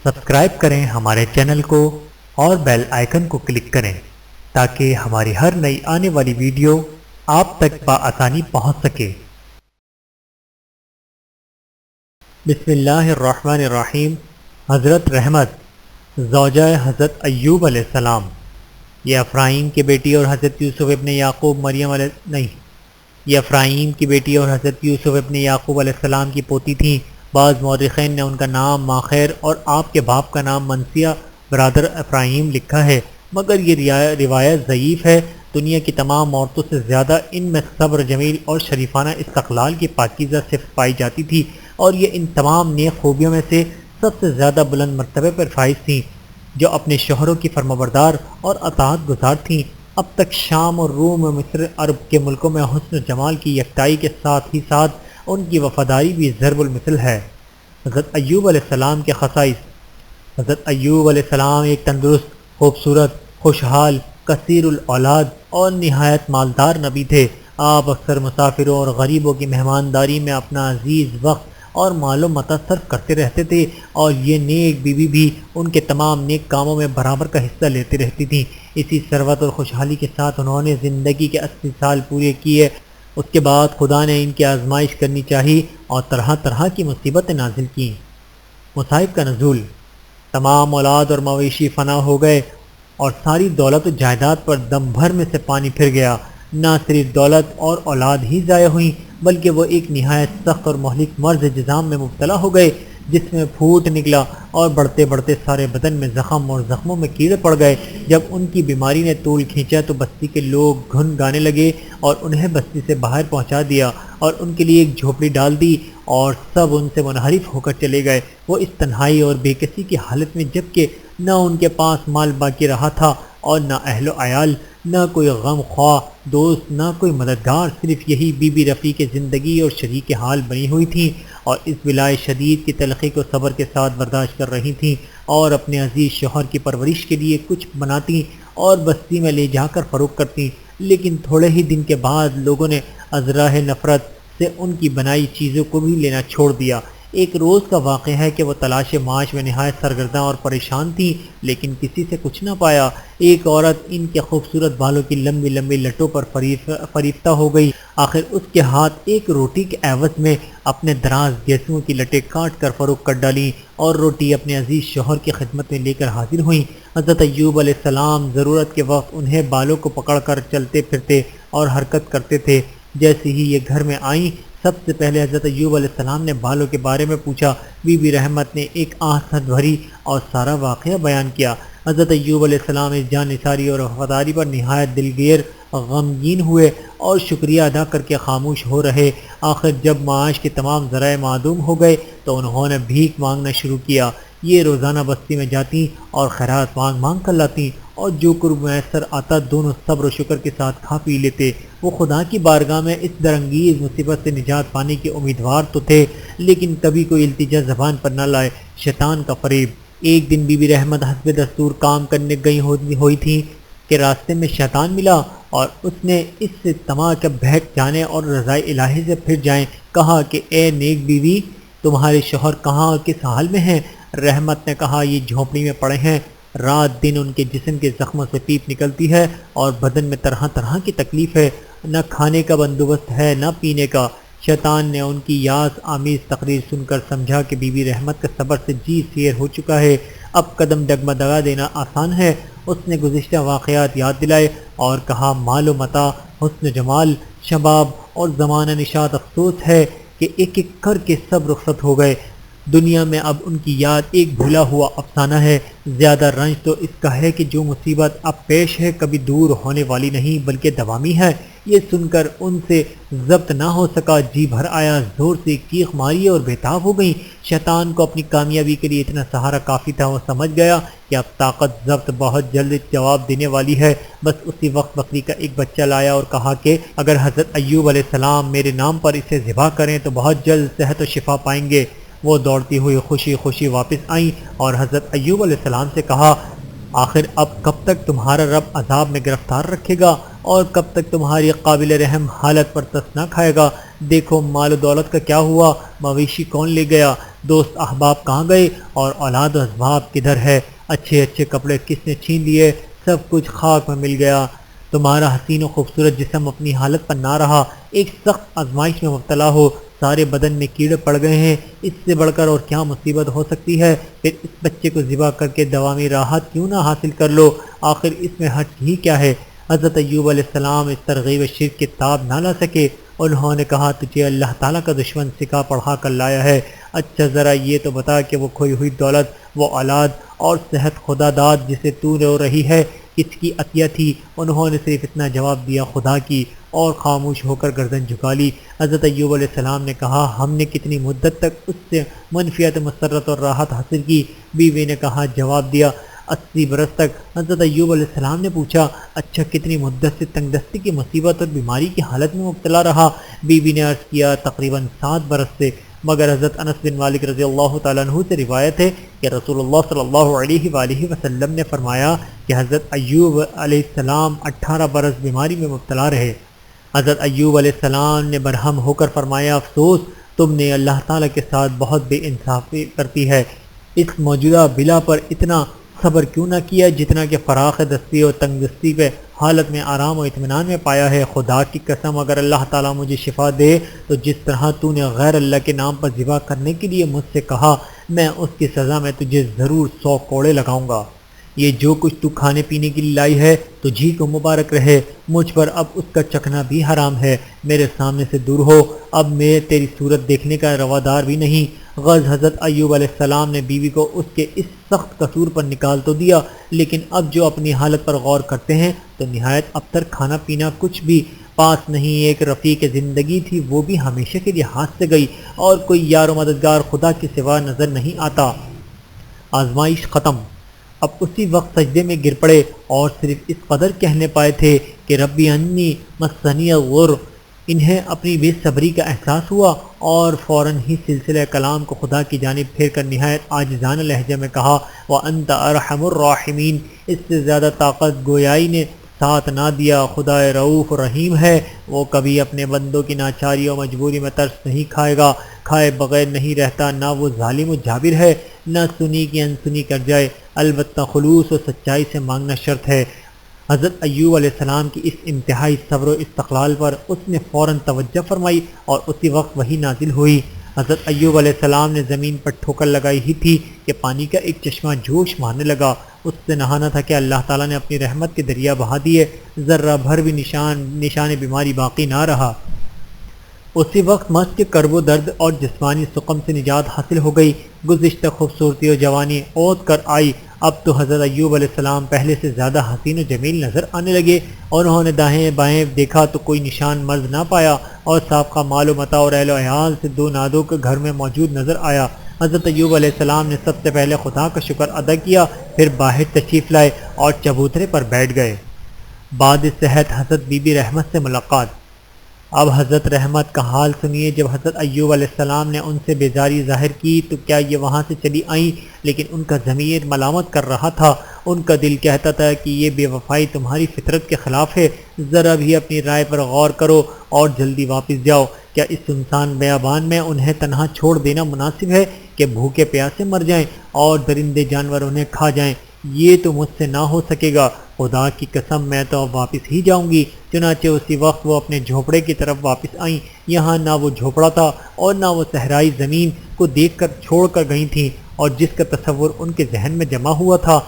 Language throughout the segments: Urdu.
سبسکرائب کریں ہمارے چینل کو اور بیل آئیکن کو کلک کریں تاکہ ہماری ہر نئی آنے والی ویڈیو آپ تک بآسانی پہنچ سکے۔ بسم اللہ الرحمن الرحیم۔ حضرت رحمت زوجہ حضرت ایوب علیہ السلام، یہ افرایم کی بیٹی اور حضرت یوسف ابن یعقوب یہ افرایم کی بیٹی اور حضرت یوسف ابن یعقوب علیہ السلام کی پوتی تھیں۔ بعض مورخین نے ان کا نام ماخیر اور آپ کے باپ کا نام منسیہ برادر افرایم لکھا ہے، مگر یہ روایت ضعیف ہے۔ دنیا کی تمام عورتوں سے زیادہ ان میں صبر، جمیل اور شریفانہ استقلال کی پاکیزہ صفت پائی جاتی تھی، اور یہ ان تمام نیک خوبیوں میں سے سب سے زیادہ بلند مرتبے پر فائز تھیں، جو اپنے شوہروں کی فرمانبردار اور اطاعت گزار تھیں۔ اب تک شام اور روم و مصر عرب کے ملکوں میں حسن و جمال کی یکتائی کے ساتھ ہی ساتھ ان کی وفاداری بھی ضرب المثل ہے۔ حضرت ایوب علیہ السلام کے خصائص۔ حضرت ایوب علیہ السلام ایک تندرست، خوبصورت، خوشحال، کثیر الاولاد اور نہایت مالدار نبی تھے۔ آپ اکثر مسافروں اور غریبوں کی مہمانداری میں اپنا عزیز وقت اور مال و متاع صرف کرتے رہتے تھے، اور یہ نیک بیوی بھی ان کے تمام نیک کاموں میں برابر کا حصہ لیتی رہتی تھیں۔ اسی ثروت اور خوشحالی کے ساتھ انہوں نے زندگی کے 80 سال پورے کیے۔ اس کے بعد خدا نے ان کی آزمائش کرنی چاہی اور طرح طرح کی مصیبتیں نازل کیں۔ مصائب کا نزول۔ تمام اولاد اور مویشی فنا ہو گئے اور ساری دولت و جائیداد پر دم بھر میں سے پانی پھر گیا۔ نہ صرف دولت اور اولاد ہی ضائع ہوئیں، بلکہ وہ ایک نہایت سخت اور مہلک مرض جذام میں مبتلا ہو گئے، جس میں پھوٹ نکلا اور بڑھتے بڑھتے سارے بدن میں زخم اور زخموں میں کیڑے پڑ گئے۔ جب ان کی بیماری نے طول کھینچا تو بستی کے لوگ گھن گانے لگے اور انہیں بستی سے باہر پہنچا دیا اور ان کے لیے ایک جھوپڑی ڈال دی، اور سب ان سے منحرف ہو کر چلے گئے۔ وہ اس تنہائی اور بے کسی کی حالت میں، جبکہ نہ ان کے پاس مال باقی رہا تھا اور نہ اہل و عیال، نہ کوئی غم خواہ دوست، نہ کوئی مددگار، صرف یہی بی بی رفیق زندگی اور شریک حال بنی ہوئی تھیں، اور اس بلائے شدید کی تلخی کو صبر کے ساتھ برداشت کر رہی تھیں، اور اپنے عزیز شوہر کی پرورش کے لیے کچھ بناتی اور بستی میں لے جا کر فروخت کرتی۔ لیکن تھوڑے ہی دن کے بعد لوگوں نے ازراہ نفرت سے ان کی بنائی چیزوں کو بھی لینا چھوڑ دیا۔ ایک روز کا واقعہ ہے کہ وہ تلاش معاش میں نہایت سرگرداں اور پریشان تھی، لیکن کسی سے کچھ نہ پایا۔ ایک عورت ان کے خوبصورت بالوں کی لمبی لمبی لٹوں پر فریفتہ ہو گئی۔ آخر اس کے ہاتھ ایک روٹی کے عوض میں اپنے دراز گیسوں کی لٹیں کاٹ کر فروخت کر ڈالیں، اور روٹی اپنے عزیز شوہر کی خدمت میں لے کر حاضر ہوئیں۔ حضرت ایوب علیہ السلام ضرورت کے وقت انہیں بالوں کو پکڑ کر چلتے پھرتے اور حرکت کرتے تھے۔ جیسے ہی یہ گھر میں آئیں، سب سے پہلے حضرت ایوب علیہ السلام نے بالوں کے بارے میں پوچھا۔ بی بی رحمت نے ایک آہست بھری اور سارا واقعہ بیان کیا۔ حضرت ایوب علیہ السلام اس جان نثاری اور وفاداری پر نہایت دلگیر غمگین ہوئے اور شکریہ ادا کر کے خاموش ہو رہے۔ آخر جب معاش کے تمام ذرائع معدوم ہو گئے تو انہوں نے بھیک مانگنا شروع کیا۔ یہ روزانہ بستی میں جاتی اور خیرات مانگ مانگ کر لاتی، اور جو قرب میسر آتا دونوں صبر و شکر کے ساتھ کھا پی لیتے۔ وہ خدا کی بارگاہ میں اس درانگیز مصیبت سے نجات پانے کے امیدوار تو تھے، لیکن کبھی کوئی التجا زبان پر نہ لائے۔ شیطان کا فریب۔ ایک دن بی بی رحمت حسب دستور کام کرنے گئی ہوئی تھی کہ راستے میں شیطان ملا، اور اس نے اس سے طمع کہ بہک جانے اور رضائے الہی سے پھر جائیں کہا کہ اے نیک بیوی، تمہارے شوہر کہاں اور کس حال میں ہیں؟ رحمت نے کہا یہ جھونپڑی میں پڑے ہیں، رات دن ان کے جسم کے زخموں سے پیپ نکلتی ہے اور بدن میں طرح طرح کی تکلیف ہے، نہ کھانے کا بندوبست ہے نہ پینے کا۔ شیطان نے ان کی یاس آمیز تقریر سن کر سمجھا کہ بی بی رحمت کا صبر سے جی سیر ہو چکا ہے، اب قدم ڈگمگا دینا آسان ہے۔ اس نے گزشتہ واقعات یاد دلائے اور کہا مال و متاع، حسن و جمال، شباب اور زمانہ نشاط، افسوس ہے کہ ایک ایک کر کے سب رخصت ہو گئے۔ دنیا میں اب ان کی یاد ایک بھولا ہوا افسانہ ہے۔ زیادہ رنج تو اس کا ہے کہ جو مصیبت اب پیش ہے کبھی دور ہونے والی نہیں بلکہ دوامی ہے۔ یہ سن کر ان سے ضبط نہ ہو سکا، جی بھر آیا، زور سے چیخ ماری اور بےتاب ہو گئیں۔ شیطان کو اپنی کامیابی کے لیے اتنا سہارا کافی تھا۔ وہ سمجھ گیا کہ اب طاقت ضبط بہت جلد جواب دینے والی ہے۔ بس اسی وقت بکری کا ایک بچہ لایا اور کہا کہ اگر حضرت ایوب علیہ السلام میرے نام پر اسے ذبح کریں تو بہت جلد صحت و شفا پائیں گے۔ وہ دوڑتی ہوئی خوشی خوشی واپس آئیں اور حضرت ایوب علیہ السلام سے کہا آخر اب کب تک تمہارا رب عذاب میں گرفتار رکھے گا اور کب تک تمہاری قابل رحم حالت پر تس نہ کھائے گا؟ دیکھو مال و دولت کا کیا ہوا، مویشی کون لے گیا؟ دوست احباب کہاں گئے اور اولاد و اسباب کدھر ہے؟ اچھے اچھے کپڑے کس نے چھین لیے؟ سب کچھ خاک میں مل گیا۔ تمہارا حسین و خوبصورت جسم اپنی حالت پر نہ رہا، ایک سخت آزمائش میں مبتلا ہو، سارے بدن میں کیڑے پڑ گئے ہیں، اس سے بڑھ کر اور کیا مصیبت ہو سکتی ہے؟ پھر اس بچے کو ذبح کر کے دوامی راحت کیوں نہ حاصل کر لو؟ آخر اس میں حرج ہی کیا ہے؟ حضرت ایوب علیہ السلام اس ترغیب شرک کی تاب نہ لا سکے۔ انہوں نے کہا تجھے اللہ تعالیٰ کا دشمن سکھا پڑھا کر لایا ہے، اچھا ذرا یہ تو بتا کہ وہ کھوئی ہوئی دولت، وہ اولاد اور صحت خدا داد جسے تو رو رہی ہے کس کی عطیہ تھی؟ انہوں نے صرف اتنا جواب دیا خدا کی، اور خاموش ہو کر گردن جھکا لی۔ حضرت ایوب علیہ السلام نے کہا ہم نے کتنی مدت تک اس سے منفیت مسرت اور راحت حاصل کی؟ بیوی نے کہا جواب دیا 80 برس تک۔ حضرت ایوب علیہ السلام نے پوچھا اچھا کتنی مدت سے تنگ دستی کی مصیبت اور بیماری کی حالت میں مبتلا رہا؟ بیوی نے عرض کیا تقریباً 7 برس سے، مگر حضرت انس بن مالک رضی اللہ تعالیٰ عنہ سے روایت ہے کہ رسول اللہ صلی اللہ علیہ وآلہ وسلم نے فرمایا کہ حضرت ایوب علیہ السلام 18 برس بیماری میں مبتلا رہے۔ حضرت ایوب علیہ السلام نے برہم ہو کر فرمایا افسوس تم نے اللہ تعالیٰ کے ساتھ بہت بے انصافی کرتی ہے، اس موجودہ بلا پر اتنا صبر کیوں نہ کیا جتنا کہ فراخ دستی اور تنگ دستی پہ حالت میں آرام و اطمینان میں پایا ہے؟ خدا کی قسم اگر اللہ تعالیٰ مجھے شفا دے تو جس طرح تو نے غیر اللہ کے نام پر ذبح کرنے کے لیے مجھ سے کہا میں اس کی سزا میں تجھے ضرور 100 کوڑے لگاؤں گا۔ یہ جو کچھ تو کھانے پینے کے لیے لائی ہے تجھی کو مبارک رہے، مجھ پر اب اس کا چکھنا بھی حرام ہے، میرے سامنے سے دور ہو، اب میں تیری صورت دیکھنے کا روادار بھی نہیں۔ غرض حضرت ایوب علیہ السلام نے بیوی کو اس کے اس سخت قصور پر نکال تو دیا، لیکن اب جو اپنی حالت پر غور کرتے ہیں تو نہایت ابتر کھانا پینا کچھ بھی پاس نہیں، ایک رفیق زندگی تھی وہ بھی ہمیشہ کے لیے ہاتھ سے گئی، اور کوئی یار و مددگار خدا کے سوا نظر نہیں آتا۔ آزمائش ختم۔ اب اسی وقت سجدے میں گر پڑے اور صرف اس قدر کہنے پائے تھے کہ ربی انی مسنی الضر۔ انہیں اپنی بے صبری کا احساس ہوا اور فوراً ہی سلسلہ کلام کو خدا کی جانب پھیر کر نہایت عاجزانہ لہجے میں کہا وَأَنْتَ أَرْحَمُ الرَّاحِمِينَ۔ اس سے زیادہ طاقت گویائی نے ساتھ نہ دیا۔ خدا رؤوف رحیم ہے، وہ کبھی اپنے بندوں کی ناچاری اور مجبوری میں ترس نہیں کھائے گا، کھائے بغیر نہیں رہتا، نہ وہ ظالم و جابر ہے، نہ سنی کی انسنی کر جائے، البتہ خلوص و سچائی سے مانگنا شرط ہے۔ حضرت ایوب علیہ السلام کی اس انتہائی صبر و استقلال پر اس نے فوراً توجہ فرمائی اور اسی وقت وحی نازل ہوئی۔ حضرت ایوب علیہ السلام نے زمین پر ٹھوکر لگائی ہی تھی کہ پانی کا ایک چشمہ جوش مارنے لگا، اس سے نہانا تھا کہ اللہ تعالیٰ نے اپنی رحمت کے دریا بہا دیے، ذرہ بھر بھی نشان بیماری باقی نہ رہا۔ اسی وقت مرض کے کرب و درد اور جسمانی سقم سے نجات حاصل ہو گئی، گزشتہ خوبصورتی و جوانی اوت کر آئی۔ اب تو حضرت ایوب علیہ السلام پہلے سے زیادہ حسین و جمیل نظر آنے لگے، اور انہوں نے دائیں بائیں دیکھا تو کوئی نشان مرض نہ پایا، اور سابقہ مال و متاع اور اہل و عیال سے 2 نادوں کے گھر میں موجود نظر آیا۔ حضرت ایوب علیہ السلام نے سب سے پہلے خدا کا شکر ادا کیا، پھر باہر تشریف لائے اور چبوترے پر بیٹھ گئے۔ بعد صحت حضرت بی بی رحمت سے ملاقات۔ اب حضرت رحمت کا حال سنیے۔ جب حضرت ایوب علیہ السلام نے ان سے بیزاری ظاہر کی تو کیا یہ وہاں سے چلی آئیں، لیکن ان کا ضمیر ملامت کر رہا تھا، ان کا دل کہتا تھا کہ یہ بے وفائی تمہاری فطرت کے خلاف ہے، ذرا بھی اپنی رائے پر غور کرو اور جلدی واپس جاؤ۔ کیا اس سنسان بیابان میں انہیں تنہا چھوڑ دینا مناسب ہے کہ بھوکے پیاسے مر جائیں اور درندے جانور انہیں کھا جائیں؟ یہ تو مجھ سے نہ ہو سکے گا، خدا کی قسم میں تو اب واپس ہی جاؤں گی۔ چنانچہ اسی وقت وہ اپنے جھوپڑے کی طرف واپس آئیں۔ یہاں نہ وہ جھوپڑا تھا اور نہ وہ صحرائی زمین کو دیکھ کر چھوڑ کر گئی تھیں، اور جس کا تصور ان کے ذہن میں جمع ہوا تھا۔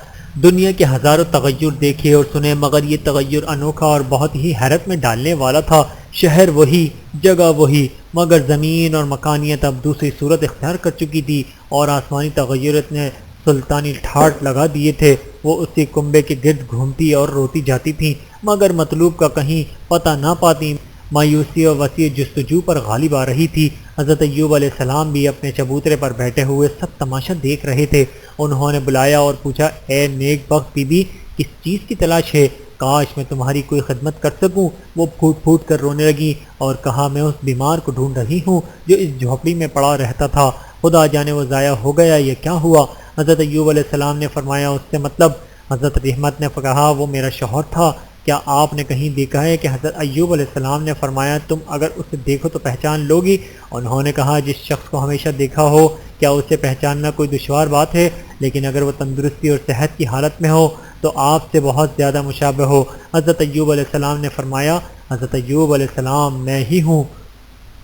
دنیا کے ہزاروں تغیر دیکھے اور سنے، مگر یہ تغیر انوکھا اور بہت ہی حیرت میں ڈالنے والا تھا۔ شہر وہی، جگہ وہی، مگر زمین اور مکانیت اب دوسری صورت اختیار کر چکی تھی، اور آسمانی تغیرات نے سلطانی ٹھاٹ لگا دیے تھے۔ وہ اسی کنبے کے گرد گھومتی اور روتی جاتی تھیں، مگر مطلوب کا کہیں پتہ نہ پاتی۔ مایوسی اور وسیع جستجو پر غالب آ رہی تھی۔ حضرت ایوب علیہ السلام بھی اپنے چبوترے پر بیٹھے ہوئے سب تماشا دیکھ رہے تھے۔ انہوں نے بلایا اور پوچھا اے نیک بخت بی بی، کس چیز کی تلاش ہے؟ کاش میں تمہاری کوئی خدمت کر سکوں۔ وہ پھوٹ پھوٹ کر رونے لگی اور کہا میں اس بیمار کو ڈھونڈ رہی ہوں جو اس جھوپڑی میں پڑا رہتا تھا، خدا جانے وہ ضائع ہو گیا، یہ کیا ہوا؟ حضرت ایوب علیہ السلام نے فرمایا اس سے مطلب؟ حضرت رحمت نے کہا وہ میرا شوہر تھا۔ کیا آپ نے کہیں دیکھا ہے کہ حضرت ایوب علیہ السلام نے فرمایا تم اگر اسے دیکھو تو پہچان لوگی؟ انہوں نے کہا جس شخص کو ہمیشہ دیکھا ہو کیا اسے پہچاننا کوئی دشوار بات ہے؟ لیکن اگر وہ تندرستی اور صحت کی حالت میں ہو تو آپ سے بہت زیادہ مشابہ ہو۔ حضرت ایوب علیہ السلام نے فرمایا، حضرت ایوب علیہ السلام میں ہی ہوں،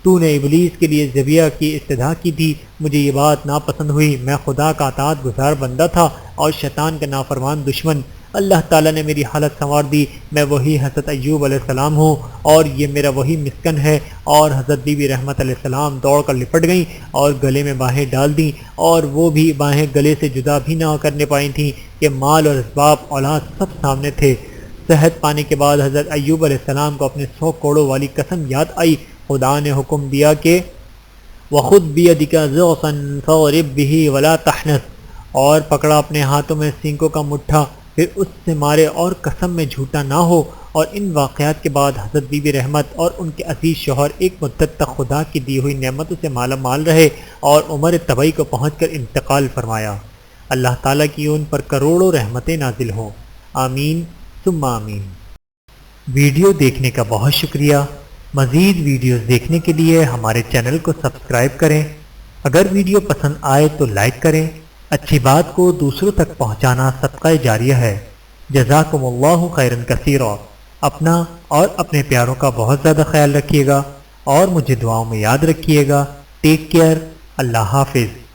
تو نے ابلیس کے لیے ذبیحہ کی استدعا کی تھی، مجھے یہ بات ناپسند ہوئی، میں خدا کا اطاعت گزار بندہ تھا اور شیطان کا نافرمان دشمن، اللہ تعالیٰ نے میری حالت سنوار دی، میں وہی حضرت ایوب علیہ السلام ہوں اور یہ میرا وہی مسکن ہے۔ اور حضرت بی بی رحمت علیہ السلام دوڑ کر لپٹ گئیں اور گلے میں باہیں ڈال دیں، اور وہ بھی باہیں گلے سے جدا بھی نہ کرنے پائی تھیں کہ مال اور اسباب اولاد سب سامنے تھے۔ صحت پانے کے بعد حضرت ایوب علیہ السلام کو اپنے 100 کوڑوں والی قسم یاد آئی۔ خدا نے حکم دیا کہ وَخُذْ بِيَدِكَ ضِغْثًا فَاضْرِب بِهِ وَلَا تَحْنَثْ، اور پکڑا اپنے ہاتھوں میں سینگوں کا مٹھا، پھر اس سے مارے اور قسم میں جھوٹا نہ ہو۔ اور ان واقعات کے بعد حضرت بی بی رحمت اور ان کے عزیز شوہر ایک مدت تک خدا کی دی ہوئی نعمتوں سے مالا مال رہے اور عمر طبعی کو پہنچ کر انتقال فرمایا۔ اللہ تعالیٰ کی ان پر کروڑوں رحمتیں نازل ہوں، آمین ثم آمین۔ ویڈیو دیکھنے کا بہت شکریہ۔ مزید ویڈیوز دیکھنے کے لیے ہمارے چینل کو سبسکرائب کریں۔ اگر ویڈیو پسند آئے تو لائک کریں۔ اچھی بات کو دوسروں تک پہنچانا صدقہ جاریہ ہے۔ جزاکم اللہ خیرا کثیرا۔ اپنا اور اپنے پیاروں کا بہت زیادہ خیال رکھیے گا اور مجھے دعاؤں میں یاد رکھیے گا۔ Take care. اللہ حافظ۔